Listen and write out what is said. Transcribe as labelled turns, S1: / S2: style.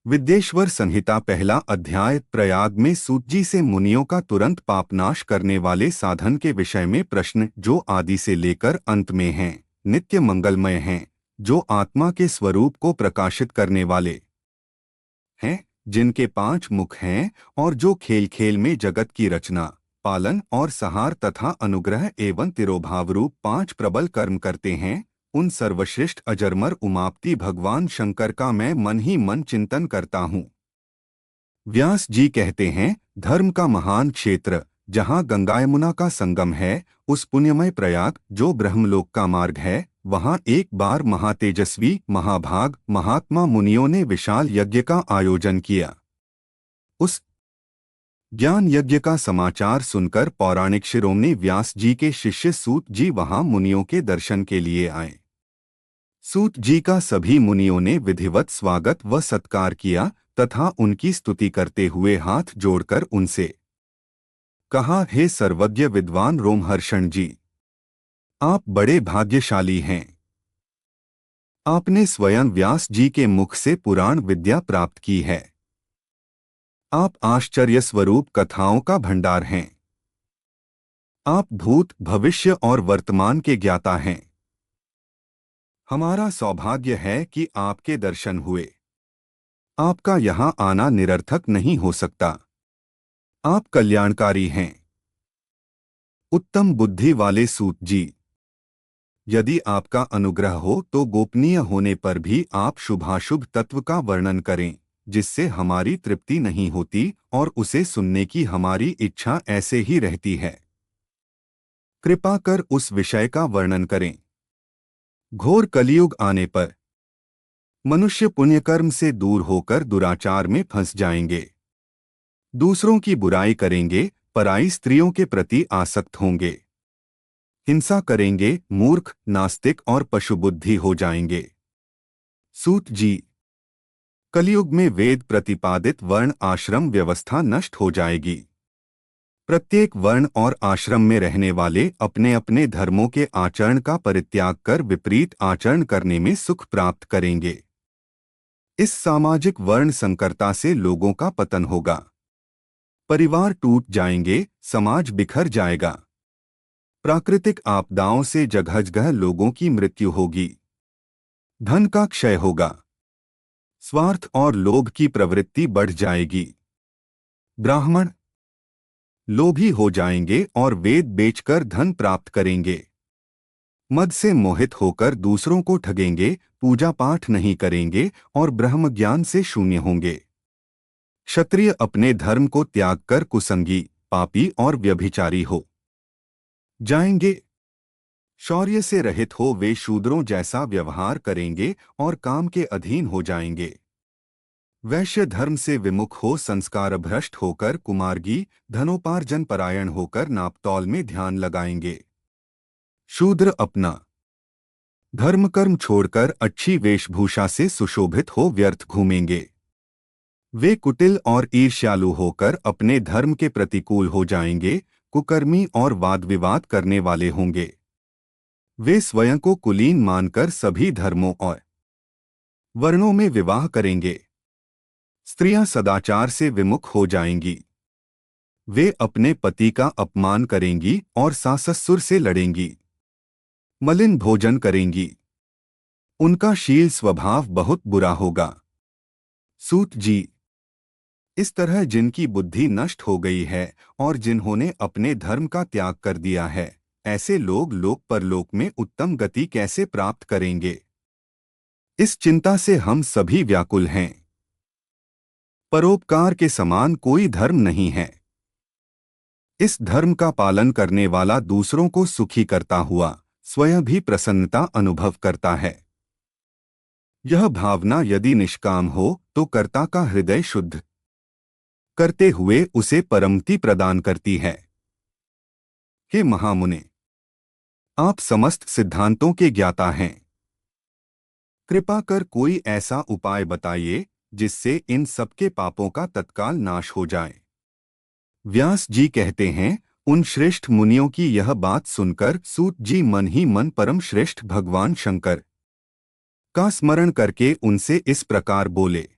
S1: विद्येश्वर संहिता पहला अध्याय। प्रयाग में सूत जी से मुनियों का तुरंत पापनाश करने वाले साधन के विषय में प्रश्न, जो आदि से लेकर अंत में हैं, नित्य मंगलमय हैं, जो आत्मा के स्वरूप को प्रकाशित करने वाले हैं, जिनके 5 मुख हैं और जो खेल खेल में जगत की रचना, पालन और सहार तथा अनुग्रह एवं तिरोभाव रूप 5 प्रबल कर्म करते हैं, उन सर्वश्रेष्ठ अजरमर उमापति भगवान शंकर का मैं मन ही मन चिंतन करता हूँ। व्यास जी कहते हैं, धर्म का महान क्षेत्र जहाँ गंगा यमुना का संगम है, उस पुण्यमय प्रयाग जो ब्रह्मलोक का मार्ग है, वहाँ एक बार महातेजस्वी महाभाग महात्मा मुनियों ने विशाल यज्ञ का आयोजन किया। उस ज्ञान यज्ञ का समाचार सुनकर पौराणिक शिरोमणि व्यास जी के शिष्य सूत जी वहां मुनियों के दर्शन के लिए आए। सूत जी का सभी मुनियों ने विधिवत स्वागत व सत्कार किया तथा उनकी स्तुति करते हुए हाथ जोड़कर उनसे कहा, हे सर्वज्ञ विद्वान रोमहर्षण जी, आप बड़े भाग्यशाली हैं। आपने स्वयं व्यास जी के मुख से पुराण विद्या प्राप्त की है। आप आश्चर्य स्वरूप कथाओं का भंडार हैं। आप भूत भविष्य और वर्तमान के ज्ञाता हैं। हमारा सौभाग्य है कि आपके दर्शन हुए। आपका यहाँ आना निरर्थक नहीं हो सकता। आप कल्याणकारी हैं। उत्तम बुद्धि वाले सूत जी, यदि आपका अनुग्रह हो तो गोपनीय होने पर भी आप शुभाशुभ तत्व का वर्णन करें, जिससे हमारी तृप्ति नहीं होती और उसे सुनने की हमारी इच्छा ऐसे ही रहती है। कृपा कर उस विषय का वर्णन करें। घोर कलियुग आने पर मनुष्य पुण्यकर्म से दूर होकर दुराचार में फंस जाएंगे, दूसरों की बुराई करेंगे, पराई स्त्रियों के प्रति आसक्त होंगे, हिंसा करेंगे, मूर्ख, नास्तिक और पशुबुद्धि हो जाएंगे। सूत जी, कलियुग में वेद प्रतिपादित वर्ण आश्रम व्यवस्था नष्ट हो जाएगी। प्रत्येक वर्ण और आश्रम में रहने वाले अपने अपने धर्मों के आचरण का परित्याग कर विपरीत आचरण करने में सुख प्राप्त करेंगे। इस सामाजिक वर्ण संकरता से लोगों का पतन होगा। परिवार टूट जाएंगे, समाज बिखर जाएगा। प्राकृतिक आपदाओं से जगह जगह लोगों की मृत्यु होगी। धन का क्षय होगा। स्वार्थ और लोभ की प्रवृत्ति बढ़ जाएगी। ब्राह्मण लोभी हो जाएंगे और वेद बेचकर धन प्राप्त करेंगे। मद से मोहित होकर दूसरों को ठगेंगे, पूजा पाठ नहीं करेंगे और ब्रह्म ज्ञान से शून्य होंगे। क्षत्रिय अपने धर्म को त्याग कर कुसंगी, पापी और व्यभिचारी हो जाएंगे। शौर्य से रहित हो वे शूद्रों जैसा व्यवहार करेंगे और काम के अधीन हो जाएंगे। वैश्य धर्म से विमुख हो संस्कार भ्रष्ट होकर कुमार्गी, धनोपार्जन परायण होकर नापतौल में ध्यान लगाएंगे। शूद्र अपना धर्म कर्म छोड़कर अच्छी वेशभूषा से सुशोभित हो व्यर्थ घूमेंगे। वे कुटिल और ईर्ष्यालु होकर अपने धर्म के प्रतिकूल हो जाएंगे, कुकर्मी और वाद विवाद करने वाले होंगे। वे स्वयं को कुलीन मानकर सभी धर्मों और वर्णों में विवाह करेंगे। स्त्रियां सदाचार से विमुख हो जाएंगी। वे अपने पति का अपमान करेंगी और सास-ससुर से लड़ेंगी। मलिन भोजन करेंगी। उनका शील स्वभाव बहुत बुरा होगा। सूत जी, इस तरह जिनकी बुद्धि नष्ट हो गई है और जिन्होंने अपने धर्म का त्याग कर दिया है, ऐसे लोग लोक परलोक में उत्तम गति कैसे प्राप्त करेंगे? इस चिंता से हम सभी व्याकुल हैं। परोपकार के समान कोई धर्म नहीं है। इस धर्म का पालन करने वाला दूसरों को सुखी करता हुआ स्वयं भी प्रसन्नता अनुभव करता है। यह भावना यदि निष्काम हो तो कर्ता का हृदय शुद्ध करते हुए उसे परमति प्रदान करती है। हे महामुने, आप समस्त सिद्धांतों के ज्ञाता हैं। कृपा कर कोई ऐसा उपाय बताइए जिससे इन सबके पापों का तत्काल नाश हो जाए। व्यास जी कहते हैं, उन श्रेष्ठ मुनियों की यह बात सुनकर सूत जी मन ही मन परम श्रेष्ठ भगवान शंकर का स्मरण करके उनसे इस प्रकार बोले।